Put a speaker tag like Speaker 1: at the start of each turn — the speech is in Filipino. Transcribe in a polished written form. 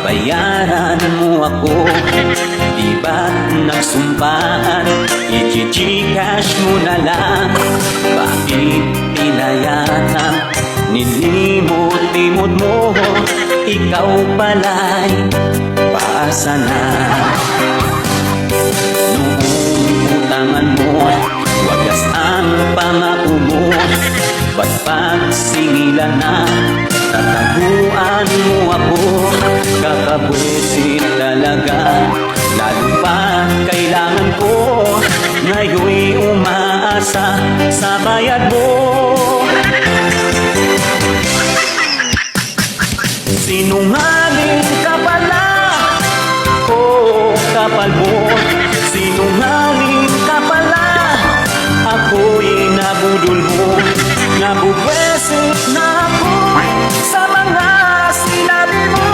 Speaker 1: bayaran mo ako. Di ba't nagsumpaan, i-gcash mo na lang? Bakit pinayatan, nilimot-limot mo? Ikaw pala'y paasa na. Noong utangan mo, wagas ang pangako mo. Ba't pagsingilan na, tataguan mo ako? Kakabwisit talaga, lalo pa kailangan ko. Ngayon'y umaasa sa bayad mo. Sinungaling ka pala, oh kapal mo. Sinungaling ka pala, ako'y nabudol mo. Nabubwesit na ako sa mga sinabi mo.